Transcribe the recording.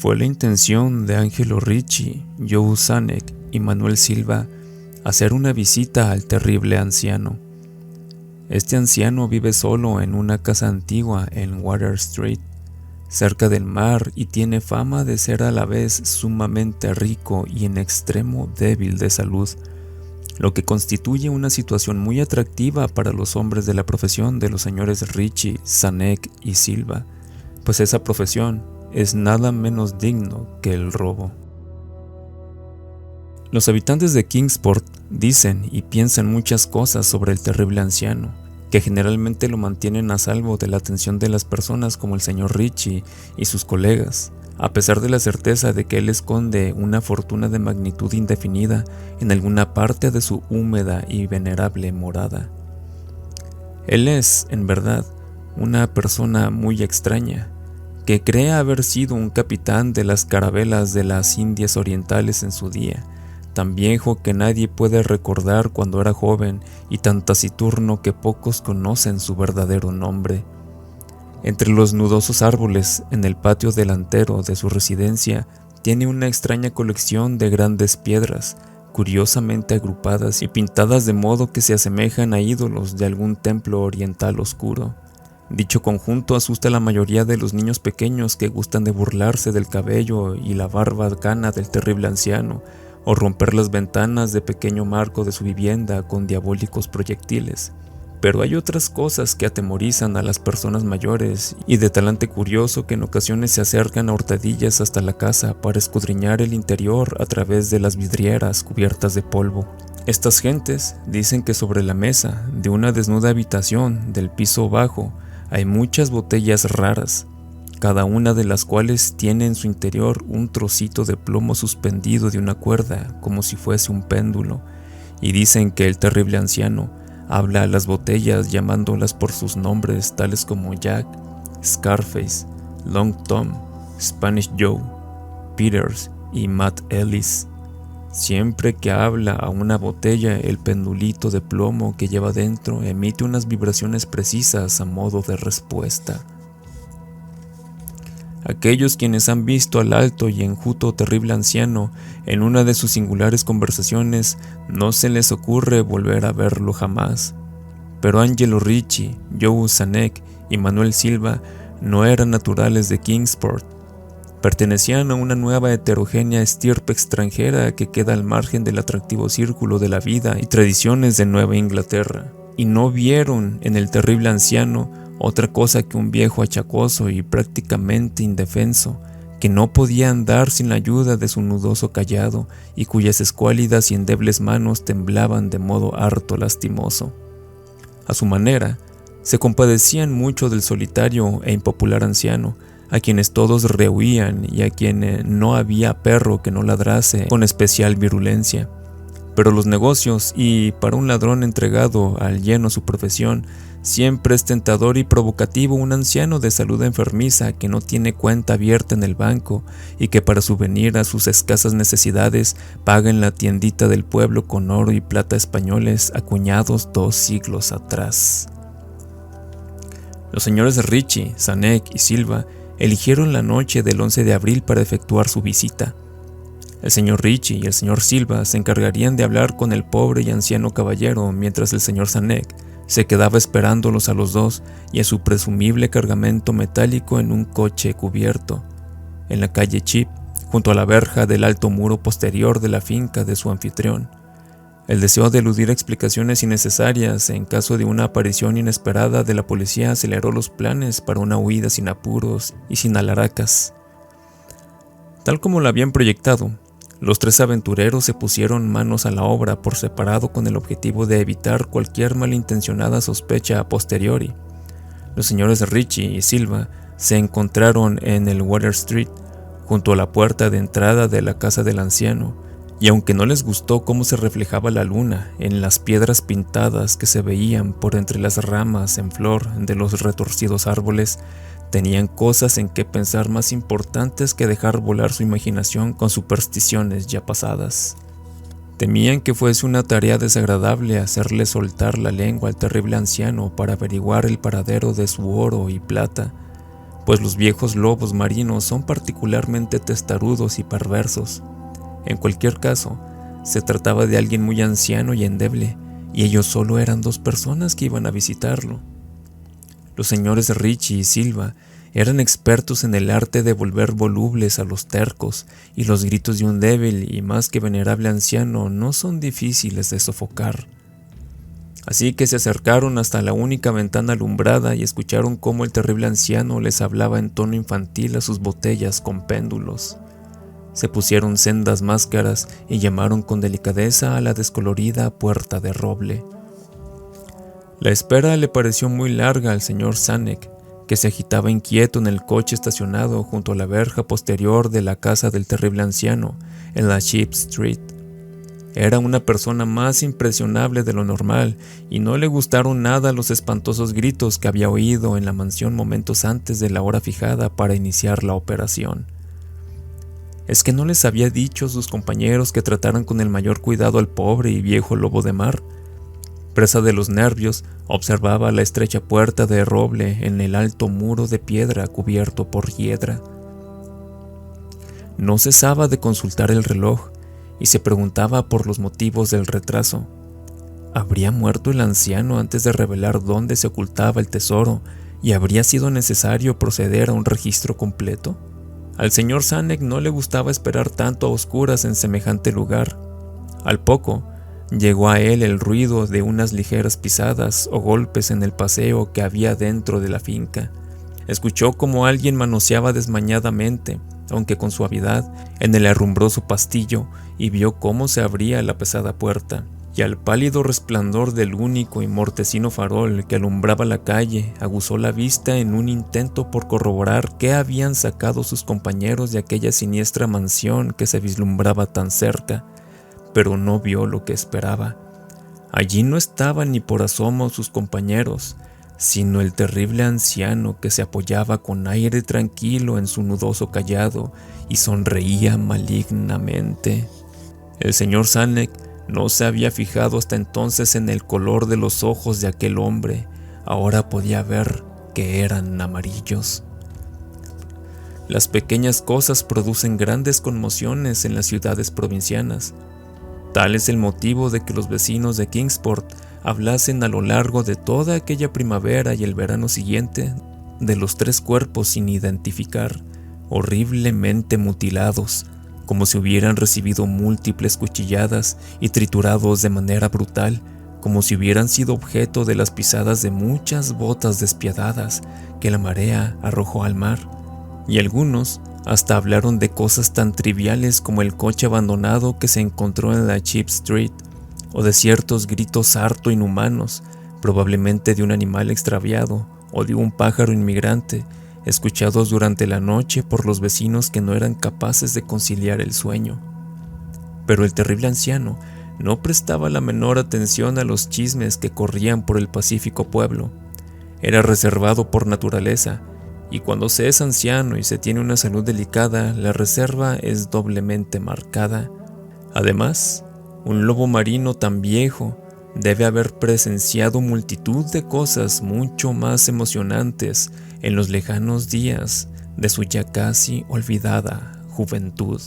Fue la intención de Angelo Ricci, Joe Zanuck y Manuel Silva hacer una visita al terrible anciano. Este anciano vive solo en una casa antigua en Water Street, cerca del mar, y tiene fama de ser a la vez sumamente rico y en extremo débil de salud, lo que constituye una situación muy atractiva para los hombres de la profesión de los señores Ricci, Zanuck y Silva, pues esa profesión es nada menos digno que el robo. Los habitantes de Kingsport dicen y piensan muchas cosas sobre el terrible anciano, que generalmente lo mantienen a salvo de la atención de las personas como el señor Ricci y sus colegas, a pesar de la certeza de que él esconde una fortuna de magnitud indefinida en alguna parte de su húmeda y venerable morada. Él es, en verdad, una persona muy extraña, que cree haber sido un capitán de las carabelas de las Indias Orientales en su día, tan viejo que nadie puede recordar cuando era joven y tan taciturno que pocos conocen su verdadero nombre. Entre los nudosos árboles en el patio delantero de su residencia tiene una extraña colección de grandes piedras, curiosamente agrupadas y pintadas de modo que se asemejan a ídolos de algún templo oriental oscuro. Dicho conjunto asusta a la mayoría de los niños pequeños que gustan de burlarse del cabello y la barba cana del terrible anciano, o romper las ventanas de pequeño marco de su vivienda con diabólicos proyectiles. Pero hay otras cosas que atemorizan a las personas mayores y de talante curioso que en ocasiones se acercan a hurtadillas hasta la casa para escudriñar el interior a través de las vidrieras cubiertas de polvo. Estas gentes dicen que sobre la mesa de una desnuda habitación del piso bajo hay muchas botellas raras, cada una de las cuales tiene en su interior un trocito de plomo suspendido de una cuerda como si fuese un péndulo, y dicen que el terrible anciano habla a las botellas llamándolas por sus nombres tales como Jack, Scarface, Long Tom, Spanish Joe, Peters y Matt Ellis. Siempre que habla a una botella, el pendulito de plomo que lleva dentro emite unas vibraciones precisas a modo de respuesta. Aquellos quienes han visto al alto y enjuto terrible anciano en una de sus singulares conversaciones, no se les ocurre volver a verlo jamás. Pero Angelo Ricci, Joe Zanuck y Manuel Silva no eran naturales de Kingsport. Pertenecían a una nueva heterogénea estirpe extranjera que queda al margen del atractivo círculo de la vida y tradiciones de Nueva Inglaterra, y no vieron en el terrible anciano otra cosa que un viejo achacoso y prácticamente indefenso, que no podía andar sin la ayuda de su nudoso cayado y cuyas escuálidas y endebles manos temblaban de modo harto lastimoso. A su manera, se compadecían mucho del solitario e impopular anciano, a quienes todos rehuían y a quien no había perro que no ladrase con especial virulencia. Pero los negocios, y para un ladrón entregado al lleno a su profesión, siempre es tentador y provocativo un anciano de salud enfermiza que no tiene cuenta abierta en el banco y que para subvenir a sus escasas necesidades paga en la tiendita del pueblo con oro y plata españoles acuñados 2 siglos atrás. Los señores Ricci, Zanuck y Silva eligieron la noche del 11 de abril para efectuar su visita. El señor Ricci y el señor Silva se encargarían de hablar con el pobre y anciano caballero, mientras el señor Zanuck se quedaba esperándolos a los dos y a su presumible cargamento metálico en un coche cubierto, en la calle Chip, junto a la verja del alto muro posterior de la finca de su anfitrión. El deseo de eludir explicaciones innecesarias en caso de una aparición inesperada de la policía aceleró los planes para una huida sin apuros y sin alaracas. Tal como lo habían proyectado, los 3 aventureros se pusieron manos a la obra por separado con el objetivo de evitar cualquier malintencionada sospecha a posteriori. Los señores Ricci y Silva se encontraron en el Water Street, junto a la puerta de entrada de la casa del anciano, y aunque no les gustó cómo se reflejaba la luna en las piedras pintadas que se veían por entre las ramas en flor de los retorcidos árboles, tenían cosas en que pensar más importantes que dejar volar su imaginación con supersticiones ya pasadas. Temían que fuese una tarea desagradable hacerle soltar la lengua al terrible anciano para averiguar el paradero de su oro y plata, pues los viejos lobos marinos son particularmente testarudos y perversos. En cualquier caso, se trataba de alguien muy anciano y endeble, y ellos solo eran 2 personas que iban a visitarlo. Los señores Richie y Silva eran expertos en el arte de volver volubles a los tercos, y los gritos de un débil y más que venerable anciano no son difíciles de sofocar. Así que se acercaron hasta la única ventana alumbrada y escucharon cómo el terrible anciano les hablaba en tono infantil a sus botellas con péndulos. Se pusieron sendas máscaras y llamaron con delicadeza a la descolorida puerta de roble. La espera le pareció muy larga al señor Zanuck, que se agitaba inquieto en el coche estacionado junto a la verja posterior de la casa del terrible anciano, en la Sheep Street. Era una persona más impresionable de lo normal, y no le gustaron nada los espantosos gritos que había oído en la mansión momentos antes de la hora fijada para iniciar la operación. ¿Es que no les había dicho a sus compañeros que trataran con el mayor cuidado al pobre y viejo lobo de mar? Presa de los nervios, observaba la estrecha puerta de roble en el alto muro de piedra cubierto por hiedra. No cesaba de consultar el reloj y se preguntaba por los motivos del retraso. ¿Habría muerto el anciano antes de revelar dónde se ocultaba el tesoro y habría sido necesario proceder a un registro completo? Al señor Zanuck no le gustaba esperar tanto a oscuras en semejante lugar. Al poco, llegó a él el ruido de unas ligeras pisadas o golpes en el paseo que había dentro de la finca. Escuchó como alguien manoseaba desmañadamente, aunque con suavidad, en el herrumbroso pastillo, y vio cómo se abría la pesada puerta, y al pálido resplandor del único y mortecino farol que alumbraba la calle aguzó la vista en un intento por corroborar qué habían sacado sus compañeros de aquella siniestra mansión que se vislumbraba tan cerca, pero no vio lo que esperaba. Allí no estaban ni por asomo sus compañeros, sino el terrible anciano que se apoyaba con aire tranquilo en su nudoso cayado y sonreía malignamente. El señor Zanuck no se había fijado hasta entonces en el color de los ojos de aquel hombre. Ahora podía ver que eran amarillos. Las pequeñas cosas producen grandes conmociones en las ciudades provincianas. Tal es el motivo de que los vecinos de Kingsport hablasen a lo largo de toda aquella primavera y el verano siguiente de los 3 cuerpos sin identificar, horriblemente mutilados, como si hubieran recibido múltiples cuchilladas y triturados de manera brutal, como si hubieran sido objeto de las pisadas de muchas botas despiadadas que la marea arrojó al mar. Y algunos hasta hablaron de cosas tan triviales como el coche abandonado que se encontró en la Sheep Street, o de ciertos gritos harto inhumanos, probablemente de un animal extraviado o de un pájaro inmigrante, escuchados durante la noche por los vecinos que no eran capaces de conciliar el sueño. Pero el terrible anciano no prestaba la menor atención a los chismes que corrían por el pacífico pueblo. Era reservado por naturaleza, y cuando se es anciano y se tiene una salud delicada, la reserva es doblemente marcada. Además, un lobo marino tan viejo debe haber presenciado multitud de cosas mucho más emocionantes en los lejanos días de su ya casi olvidada juventud.